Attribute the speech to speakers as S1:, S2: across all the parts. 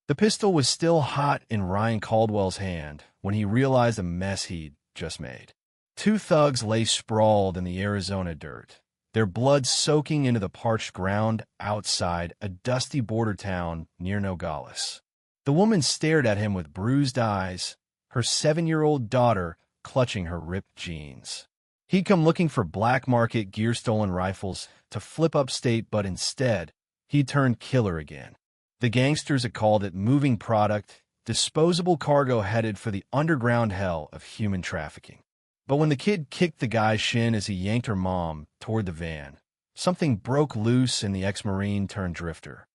S1: The pistol was still hot in Ryan Caldwell's hand when he realized the mess he'd just made. Two thugs lay sprawled in the Arizona dirt, their blood soaking into the parched ground outside a dusty border town near Nogales. The woman stared at him with bruised eyes, her 7-year-old daughter clutching her ripped jeans. He'd come looking for black market gear-stolen rifles to flip upstate, but instead, he'd turned killer again. The gangsters had called it moving product, disposable cargo headed for the underground hell of human trafficking. But when the kid kicked the guy's shin as he yanked her mom toward the van, something broke loose in the ex-Marine turned drifter.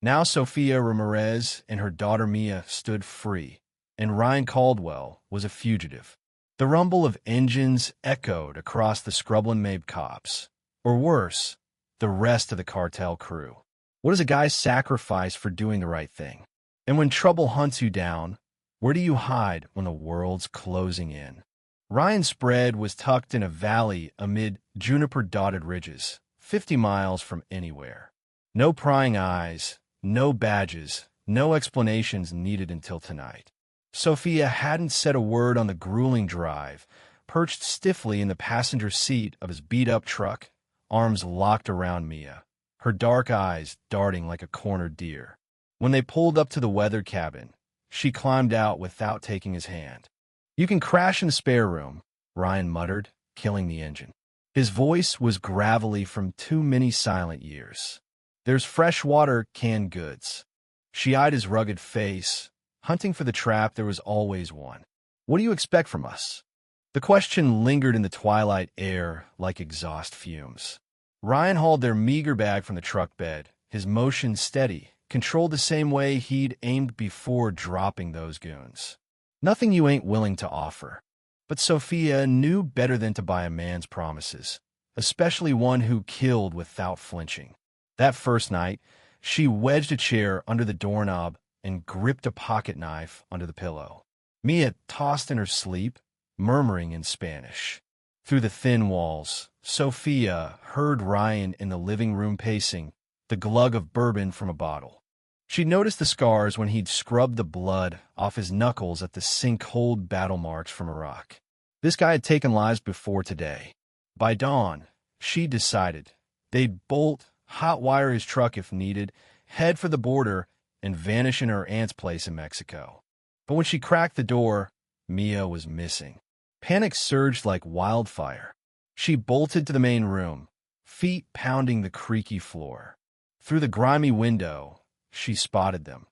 S1: Now Sofia Ramirez and her daughter Mia stood free, and Ryan Caldwell was a fugitive. The rumble of engines echoed across the scrubland-made cops, or worse, the rest of the cartel crew. What does a guy sacrifice for doing the right thing? And when trouble hunts you down, where do you hide when the world's closing in? Ryan's spread was tucked in a valley amid juniper-dotted ridges, 50 miles from anywhere. No prying eyes, no badges, no explanations needed until tonight. Sofia hadn't said a word on the grueling drive, perched stiffly in the passenger seat of his beat-up truck, arms locked around Mia, her dark eyes darting like a cornered deer. When they pulled up to the weather cabin, she climbed out without taking his hand. "You can crash in the spare room," Ryan muttered, killing the engine. His voice was gravelly from too many silent years. "There's fresh water, canned goods." She eyed his rugged face, hunting for the trap. There was always one. "What do you expect from us?" The question lingered in the twilight air like exhaust fumes. Ryan hauled their meager bag from the truck bed, his motion steady, controlled the same way he'd aimed before dropping those goons. "Nothing you ain't willing to offer." But Sofia knew better than to buy a man's promises, especially one who killed without flinching. That first night, she wedged a chair under the doorknob and gripped a pocket knife under the pillow. Mia tossed in her sleep, murmuring in Spanish. Through the thin walls, Sofia heard Ryan in the living room pacing, the glug of bourbon from a bottle. She noticed the scars when he'd scrubbed the blood off his knuckles at the sink-hold battle marks from Iraq. This guy had taken lives before today. By dawn, she decided they'd bolt, hotwire his truck if needed, head for the border, and vanish in her aunt's place in Mexico. But when she cracked the door, Mia was missing. Panic surged like wildfire. She bolted to the main room, feet pounding the creaky floor. Through the grimy window, she spotted them.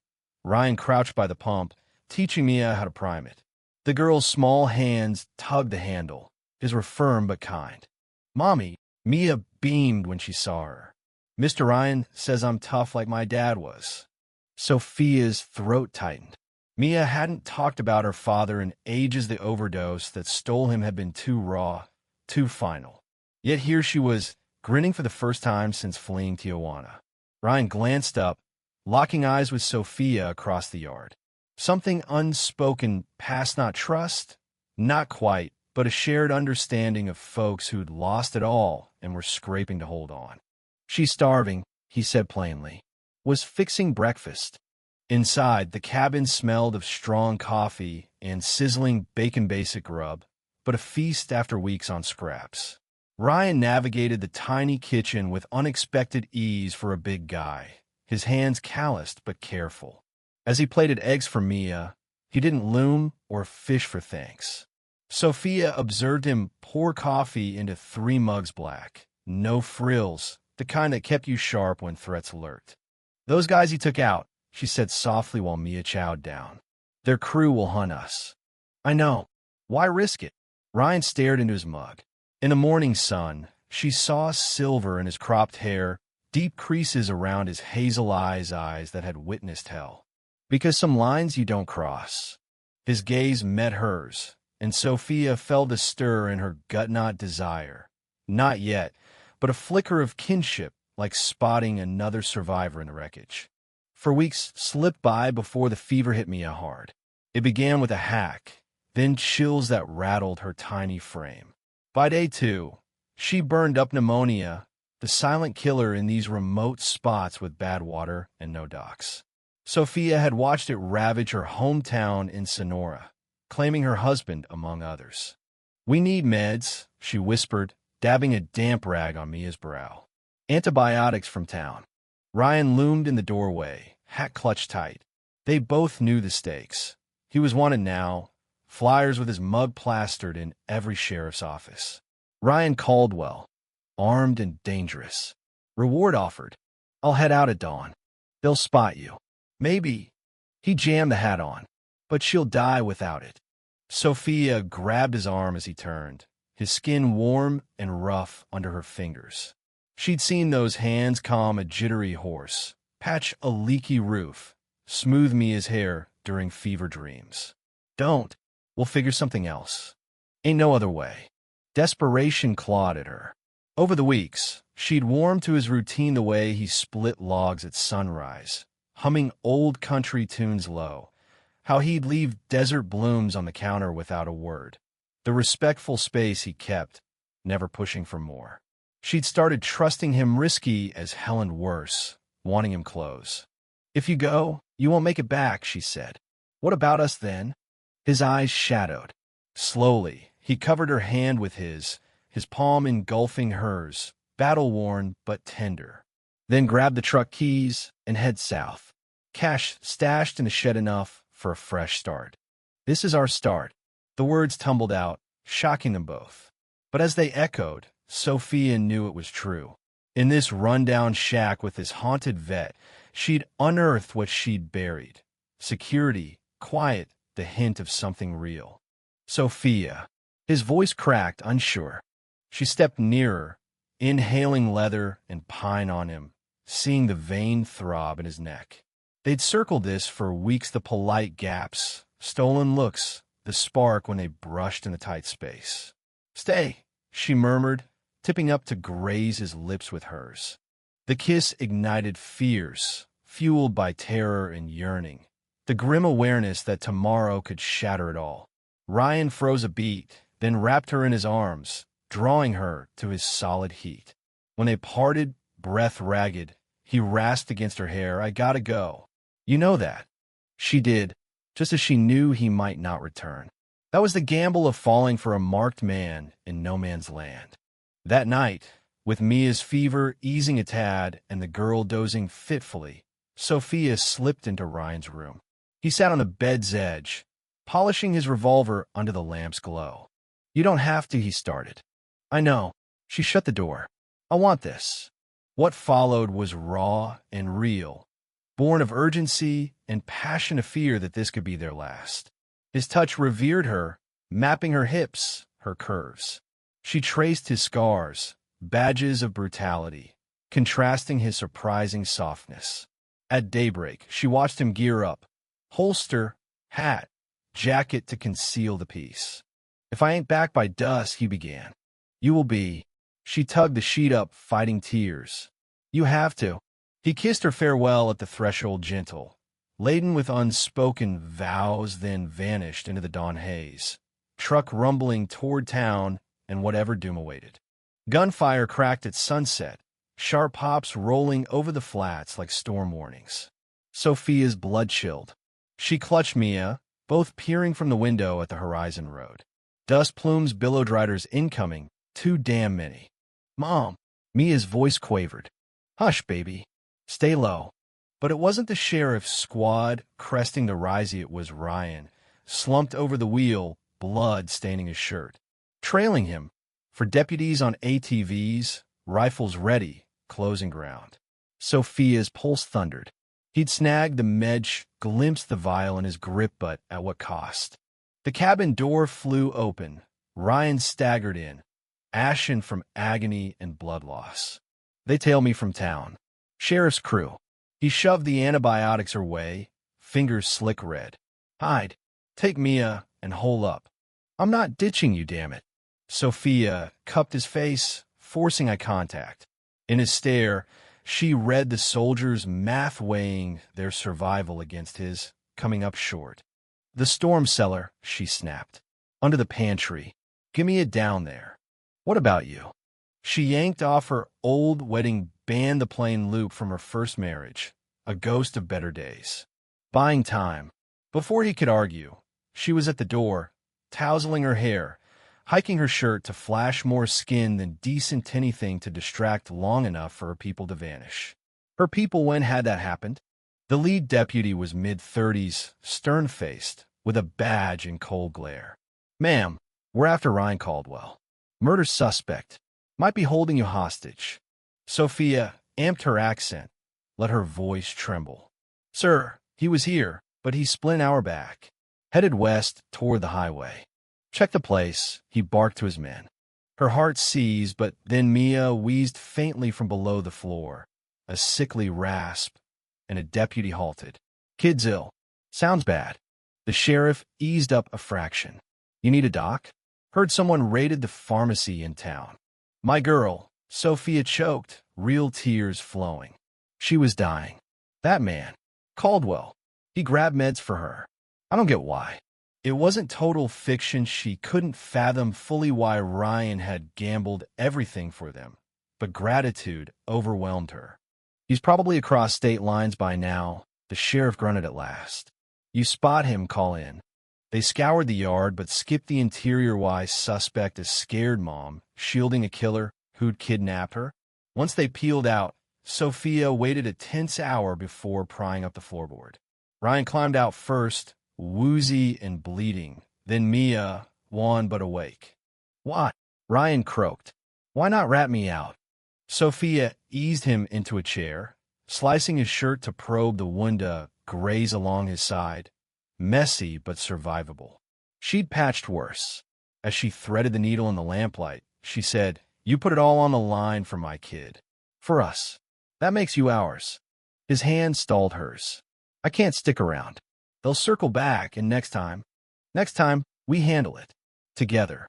S1: Ryan crouched by the pump, teaching Mia how to prime it. The girl's small hands tugged the handle. His were firm but kind. "Mommy," Mia beamed when she saw her. "Mr. Ryan says I'm tough like my dad was." Sofia's throat tightened. Mia hadn't talked about her father in ages. The overdose that stole him had been too raw, too final. Yet here she was, grinning for the first time since fleeing Tijuana. Ryan glanced up, locking eyes with Sofia across the yard. Something unspoken past not trust, not quite, but a shared understanding of folks who'd lost it all and were scraping to hold on. "She's starving," he said plainly. "Was fixing breakfast." Inside, the cabin smelled of strong coffee and sizzling bacon basic rub, but a feast after weeks on scraps. Ryan navigated the tiny kitchen with unexpected ease for a big guy, his hands calloused but careful. As he plated eggs for Mia, he didn't loom or fish for thanks. Sofia observed him pour coffee into 3 mugs black, no frills, the kind that kept you sharp when threats lurked. "Those guys he took out," she said softly while Mia chowed down. "Their crew will hunt us." "I know. Why risk it?" Ryan stared into his mug. In the morning sun, she saw silver in his cropped hair, deep creases around his hazel eyes that had witnessed hell. "Because some lines you don't cross." His gaze met hers, and Sofia felt a stir in her gut-knot desire. Not yet, but a flicker of kinship, like spotting another survivor in the wreckage. For weeks slipped by before the fever hit Mia hard. It began with a hack, then chills that rattled her tiny frame. By day 2, she burned up pneumonia, the silent killer in these remote spots with bad water and no docks. Sophia had watched it ravage her hometown in Sonora, claiming her husband among others. "We need meds," she whispered, dabbing a damp rag on Mia's brow. "Antibiotics from town." Ryan loomed in the doorway, hat clutched tight. They both knew the stakes. He was wanted now, flyers with his mug plastered in every sheriff's office. Ryan Caldwell, armed and dangerous. Reward offered. "I'll head out at dawn. They'll spot you. Maybe." He jammed the hat on. "But she'll die without it." Sophia grabbed his arm as he turned, his skin warm and rough under her fingers. She'd seen those hands calm a jittery horse, patch a leaky roof, smooth Mia's hair during fever dreams. "Don't. We'll figure something else. Ain't no other way." Desperation clawed at her. Over the weeks, she'd warmed to his routine the way he split logs at sunrise, humming old country tunes low, how he'd leave desert blooms on the counter without a word, the respectful space he kept, never pushing for more. She'd started trusting him risky as hell and worse, wanting him close. "If you go, you won't make it back," she said. "What about us then?" His eyes shadowed. Slowly, he covered her hand with his palm engulfing hers, battle-worn but tender. Then grabbed the truck keys and head south. Cash stashed in a shed enough for a fresh start. "This is our start." The words tumbled out, shocking them both. But as they echoed, Sophia knew it was true. In this rundown shack with this haunted vet, she'd unearthed what she'd buried. Security, quiet, the hint of something real. "Sophia." His voice cracked, unsure. She stepped nearer, inhaling leather and pine on him, seeing the vein throb in his neck. They'd circled this for weeks, the polite gaps, stolen looks, the spark when they brushed in the tight space. "Stay," she murmured, tipping up to graze his lips with hers. The kiss ignited fears, fueled by terror and yearning, the grim awareness that tomorrow could shatter it all. Ryan froze a beat, then wrapped her in his arms, drawing her to his solid heat. When they parted, breath ragged, he rasped against her hair, "I gotta go." "You know that." She did, just as she knew he might not return. That was the gamble of falling for a marked man in no man's land. That night, with Mia's fever easing a tad and the girl dozing fitfully, Sophia slipped into Ryan's room. He sat on the bed's edge, polishing his revolver under the lamp's glow. "You don't have to," he started. "I know." She shut the door. "I want this." What followed was raw and real, born of urgency and passion of fear that this could be their last. His touch revered her, mapping her hips, her curves. She traced his scars, badges of brutality, contrasting his surprising softness. At daybreak, she watched him gear up, holster, hat, jacket to conceal the piece. "If I ain't back by dusk," he began. "You will be." She tugged the sheet up, fighting tears. "You have to." He kissed her farewell at the threshold, gentle, laden with unspoken vows, then vanished into the dawn haze, truck rumbling toward town and whatever doom awaited. Gunfire cracked at sunset, sharp hops rolling over the flats like storm warnings. Sophia's blood chilled. She clutched Mia, both peering from the window at the horizon road. Dust plumes billowed, riders incoming, too damn many. "Mom," Mia's voice quavered. "Hush, baby. Stay low." But it wasn't the sheriff's squad cresting the risey, it was Ryan, slumped over the wheel, blood staining his shirt. Trailing him, for deputies on ATVs, rifles ready, closing ground. Sophia's pulse thundered. He'd snagged the medj, glimpsed the vial in his grip, but at what cost? The cabin door flew open. Ryan staggered in, ashen from agony and blood loss. "They tail me from town. Sheriff's crew." He shoved the antibiotics her way, fingers slick red. "Hide. Take Mia and hole up." "I'm not ditching you, damn it." Sophia cupped his face, forcing eye contact. In his stare, she read the soldiers' math weighing their survival against his, coming up short. "The storm cellar," she snapped. "Under the pantry. Give me it down there." "What about you?" She yanked off her old wedding band, the plain loop from her first marriage, a ghost of better days. buying time. Before he could argue, she was at the door, tousling her hair, hiking her shirt to flash more skin than decent anything to distract long enough for her people to vanish. Her people, when had that happened? The lead deputy was mid-30s, stern-faced, with a badge and cold glare. "Ma'am, we're after Ryan Caldwell. Murder suspect. Might be holding you hostage." Sophia amped her accent, let her voice tremble. "Sir, he was here, but he split an hour back. Headed west toward the highway. Check the place," he barked to his men. Her heart seized, but then Mia wheezed faintly from below the floor, a sickly rasp, and a deputy halted. "Kid's ill. Sounds bad." The sheriff eased up a fraction. "You need a doc? Heard someone raided the pharmacy in town." "My girl," Sophia choked, real tears flowing. "She was dying. That man, Caldwell, he grabbed meds for her. I don't get why." It wasn't total fiction. She couldn't fathom fully why Ryan had gambled everything for them, but gratitude overwhelmed her. "He's probably across state lines by now," the sheriff grunted at last. "You spot him, call in." They scoured the yard, but skipped the interior. Why suspect a scared mom, shielding a killer who'd kidnapped her? Once they peeled out, Sophia waited a tense hour before prying up the floorboard. Ryan climbed out first, woozy and bleeding. Then Mia, wan but awake. "What?" Ryan croaked. "Why not rat me out?" Sophia eased him into a chair, slicing his shirt to probe the wound graze along his side. Messy but survivable. She'd patched worse. As she threaded the needle in the lamplight, she said, "You put it all on the line for my kid. For us. That makes you ours." His hand stalled hers. "I can't stick around. They'll circle back, and next time, we handle it. Together."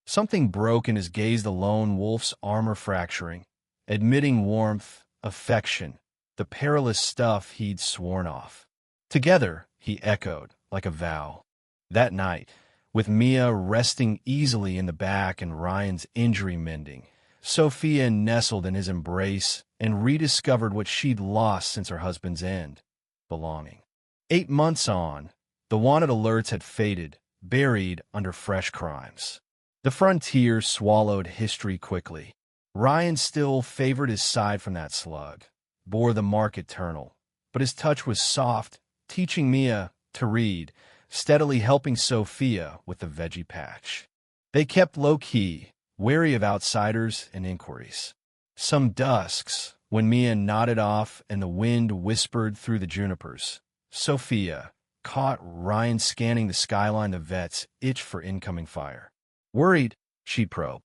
S1: Something broke in his gaze, the lone wolf's armor fracturing, admitting warmth, affection, the perilous stuff he'd sworn off. "Together," he echoed, like a vow. That night, with Mia resting easily in the back and Ryan's injury mending, Sophia nestled in his embrace and rediscovered what she'd lost since her husband's end: belonging. 8 months on, the wanted alerts had faded, buried under fresh crimes. The frontier swallowed history quickly. Ryan still favored his side from that slug, bore the mark eternal, but his touch was soft, teaching Mia to read, steadily helping Sophia with the veggie patch. They kept low-key, wary of outsiders and inquiries. Some dusks, when Mia nodded off and the wind whispered through the junipers, Sophia caught Ryan scanning the skyline. The vets itched for incoming fire. Worried, she'd probe.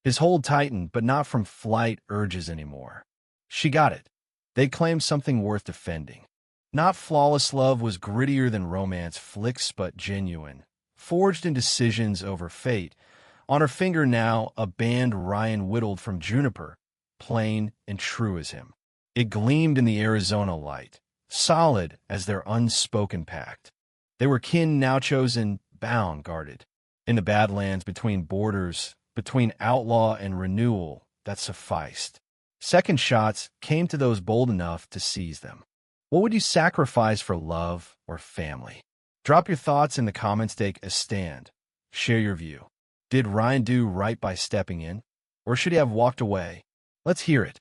S1: His hold tightened, but not from flight urges anymore. She got it. They claimed something worth defending. Not flawless love was grittier than romance flicks, but genuine, forged in decisions over fate. On her finger now, a band Ryan whittled from juniper, plain and true as him. It gleamed in the Arizona light, solid as their unspoken pact. They were kin now chosen, bound, guarded. In the Badlands, between borders, between outlaw and renewal, that sufficed. Second shots came to those bold enough to seize them. What would you sacrifice for love or family? Drop your thoughts in the comments. Take a stand. Share your view. Did Ryan do right by stepping in? Or should he have walked away? Let's hear it.